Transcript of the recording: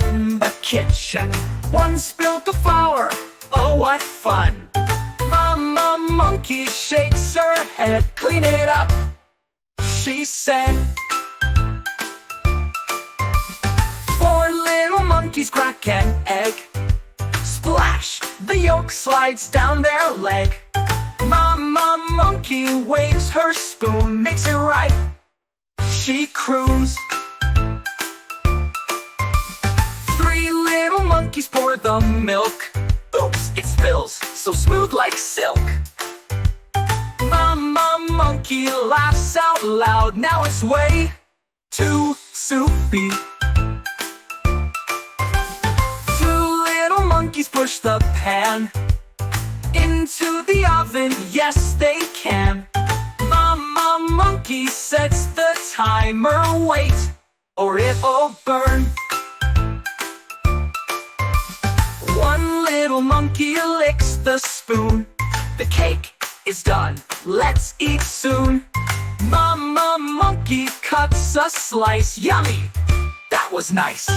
in the kitchen. One spilled the flour, oh what fun! Mama Monkey shakes her head, clean it up, she said. Four little monkeys crack an egg. Splash, the yolk slides down their leg. Mama Monkey waves her spoon, makes it right, she croons. Three little monkeys pour the milk. Oops, it spills, so smooth like silk. Mama Monkey laughs out loud, now it's way too soupy. Two little monkeys push the pan into the oven, yes they can. Mama Monkey sets the timer, wait, or it'll burn. One little monkey licks the spoon. The cake is done, let's eat soon. Mama Monkey cuts a slice, yummy, that was nice.